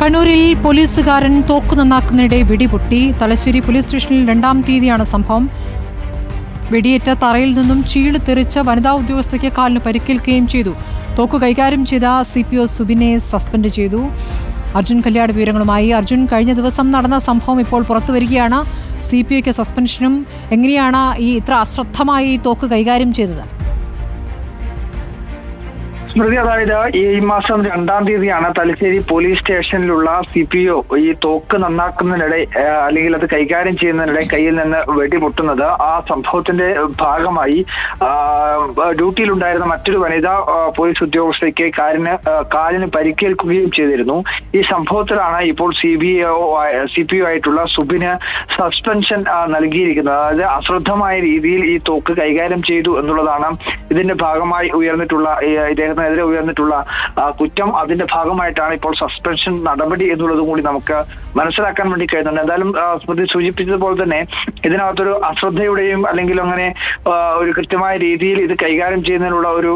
കണ്ണൂരിൽ പോലീസുകാരൻ തോക്ക് നന്നാക്കുന്നതിനിടെ വെടിപൊട്ടി. തലശ്ശേരി പോലീസ് സ്റ്റേഷനിൽ 2-ാം തീയതിയാണ് സംഭവം. വെടിയേറ്റ തറയിൽ നിന്നും ചീള് തെറിച്ച വനിതാ ഉദ്യോഗസ്ഥയ്ക്ക് കാലിന് പരിക്കേൽക്കുകയും ചെയ്തു. തോക്ക് കൈകാര്യം ചെയ്ത CPO സുബിനെ സസ്പെൻഡ് ചെയ്തു. അർജുൻ കല്യാട് വിവരങ്ങളുമായി. അർജുൻ, കഴിഞ്ഞ ദിവസം നടന്ന സംഭവം ഇപ്പോൾ പുറത്തുവരികയാണ്. CPOയ്ക്ക് സസ്പെൻഷനും. എങ്ങനെയാണ് ഇത്ര അശ്രദ്ധമായി തോക്ക് കൈകാര്യം ചെയ്തത്? സ്മൃതി, അതായത് ഈ മാസം 2-ാം തീയതിയാണ് തലശ്ശേരി പോലീസ് സ്റ്റേഷനിലുള്ള CPO ഈ തോക്ക് നന്നാക്കുന്നതിനിടെ അല്ലെങ്കിൽ അത് കൈകാര്യം ചെയ്യുന്നതിനിടെ കയ്യിൽ നിന്ന് വെടിപൊട്ടുന്നത്. ആ സംഭവത്തിന്റെ ഭാഗമായി ഡ്യൂട്ടിയിലുണ്ടായിരുന്ന മറ്റൊരു വനിതാ പോലീസ് ഉദ്യോഗസ്ഥയ്ക്ക് കാലിന് പരിക്കേൽക്കുകയും ചെയ്തിരുന്നു. ഈ സംഭവത്തിലാണ് ഇപ്പോൾ CPO ആയിട്ടുള്ള സുബിന് സസ്പെൻഷൻ നൽകിയിരിക്കുന്നത്. അതായത് അശ്രദ്ധമായ രീതിയിൽ ഈ തോക്ക് കൈകാര്യം ചെയ്തു എന്നുള്ളതാണ് ഇതിന്റെ ഭാഗമായി ഇദ്ദേഹത്തിനെതിരെ ഉയർന്നിട്ടുള്ള കുറ്റം. അതിന്റെ ഭാഗമായിട്ടാണ് ഇപ്പോൾ സസ്പെൻഷൻ നടപടി എന്നുള്ളതും കൂടി നമുക്ക് മനസ്സിലാക്കാൻ വേണ്ടി കഴിയുന്നുണ്ട്. എന്തായാലും സ്മൃതി സൂചിപ്പിച്ചതുപോലെ തന്നെ ഇതിനകത്തൊരു അശ്രദ്ധയുടെയും അല്ലെങ്കിൽ അങ്ങനെ ഒരു കൃത്യമായ രീതിയിൽ ഇത് കൈകാര്യം ചെയ്യുന്നതിനുള്ള ഒരു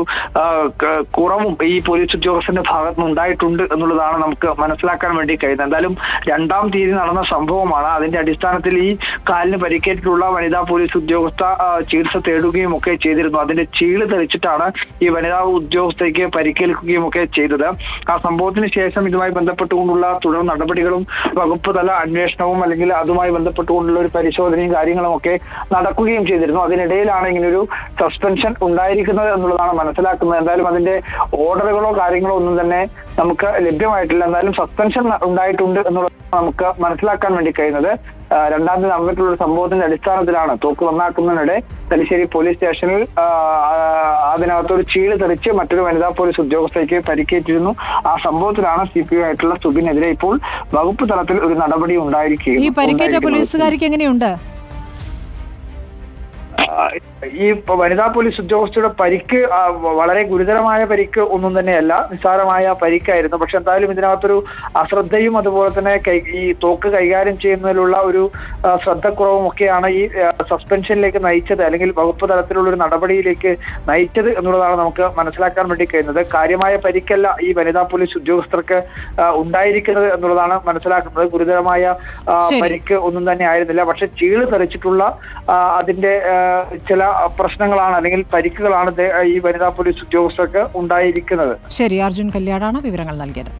കുറവും ഈ പോലീസ് ഉദ്യോഗസ്ഥന്റെ ഭാഗത്തുനിന്ന് ഉണ്ടായിട്ടുണ്ട് എന്നുള്ളതാണ് നമുക്ക് മനസ്സിലാക്കാൻ വേണ്ടി കഴിയുന്നത്. എന്തായാലും 2-ാം തീയതി നടന്ന സംഭവമാണ്. അതിന്റെ അടിസ്ഥാനത്തിൽ ഈ കാലിന് പരിക്കേറ്റിട്ടുള്ള വനിതാ പോലീസ് ഉദ്യോഗസ്ഥ ചികിത്സ തേടുകയും ഒക്കെ ചെയ്തിരുന്നു. അതിന്റെ ചീള് തെറിച്ചിട്ടാണ് ഈ വനിതാ ഉദ്യോഗസ്ഥയ്ക്ക് പരിക്കേൽക്കുകയും ഒക്കെ ചെയ്തത്. ആ സംഭവത്തിന് ശേഷം ഇതുമായി ബന്ധപ്പെട്ടുകൊണ്ടുള്ള തുടർ നടപടികളും വകുപ്പ് തല അന്വേഷണവും അല്ലെങ്കിൽ അതുമായി ബന്ധപ്പെട്ടുകൊണ്ടുള്ള ഒരു പരിശോധനയും കാര്യങ്ങളും ഒക്കെ നടക്കുകയും ചെയ്തിരുന്നു. അതിനിടയിലാണ് ഇങ്ങനൊരു സസ്പെൻഷൻ ഉണ്ടായിരിക്കുന്നത് എന്നുള്ളതാണ് മനസ്സിലാക്കുന്നത്. എന്തായാലും അതിന്റെ ഓർഡറുകളോ കാര്യങ്ങളോ ഒന്നും തന്നെ നമുക്ക് ലഭ്യമായിട്ടില്ല. എന്തായാലും സസ്പെൻഷൻ ഉണ്ടായിട്ടുണ്ട് എന്നുള്ളത് നമുക്ക് മനസ്സിലാക്കാൻ വേണ്ടി കഴിയുന്നത്. 2-ാം തീയതി നടന്നിട്ടുള്ള സംഭവത്തിന്റെ അടിസ്ഥാനത്തിലാണ് തോക്ക് നന്നാക്കുന്നതിനിടെ തലശ്ശേരി പോലീസ് സ്റ്റേഷനിൽ അതിനകത്തൊരു ചീള് തെറിച്ച് മറ്റൊരു വനിതാ പോലീസ് ഉദ്യോഗസ്ഥയ്ക്ക് പരിക്കേറ്റിരുന്നു. ആ സംഭവത്തിലാണ് CPO ആയിട്ടുള്ള സുബിനെതിരെ ഇപ്പോൾ വകുപ്പ് തലത്തിൽ ഒരു നടപടി ഉണ്ടായിരിക്കുകയും. ഈ പരിക്കേറ്റ പോലീസുകാർക്ക് എങ്ങനെയുണ്ട്? ഈ വനിതാ പോലീസ് ഉദ്യോഗസ്ഥയുടെ പരിക്ക് വളരെ ഗുരുതരമായ പരിക്ക് ഒന്നും തന്നെയല്ല, നിസ്സാരമായ പരിക്കായിരുന്നു. പക്ഷെ എന്തായാലും ഇതിനകത്തൊരു അശ്രദ്ധയും അതുപോലെ തന്നെ ഈ തോക്ക് കൈകാര്യം ചെയ്യുന്നതിലുള്ള ഒരു ശ്രദ്ധക്കുറവും ഒക്കെയാണ് ഈ സസ്പെൻഷനിലേക്ക് നയിച്ചത് അല്ലെങ്കിൽ വകുപ്പ് തലത്തിലുള്ള ഒരു നടപടിയിലേക്ക് നയിച്ചത് എന്നുള്ളതാണ് നമുക്ക് മനസ്സിലാക്കാൻ വേണ്ടി കഴിയുന്നത്. കാര്യമായ പരിക്കല്ല ഈ വനിതാ പോലീസ് ഉദ്യോഗസ്ഥർക്ക് ഉണ്ടായിരിക്കുന്നത് എന്നുള്ളതാണ് മനസ്സിലാക്കുന്നത്. ഗുരുതരമായ പരിക്ക് ഒന്നും തന്നെ ആയിരുന്നില്ല. പക്ഷെ ചീള് തെറിച്ചിട്ടുള്ള അതിന്റെ ചില പ്രശ്നങ്ങളാണ് അല്ലെങ്കിൽ പരിക്കുകളാണ് ഈ വനിതാ പോലീസ് ഉദ്യോഗസ്ഥർക്ക് ഉണ്ടായിരിക്കുന്നത്. ശരി, അർജുൻ കല്യാടാണ് വിവരങ്ങൾ നൽകിയത്.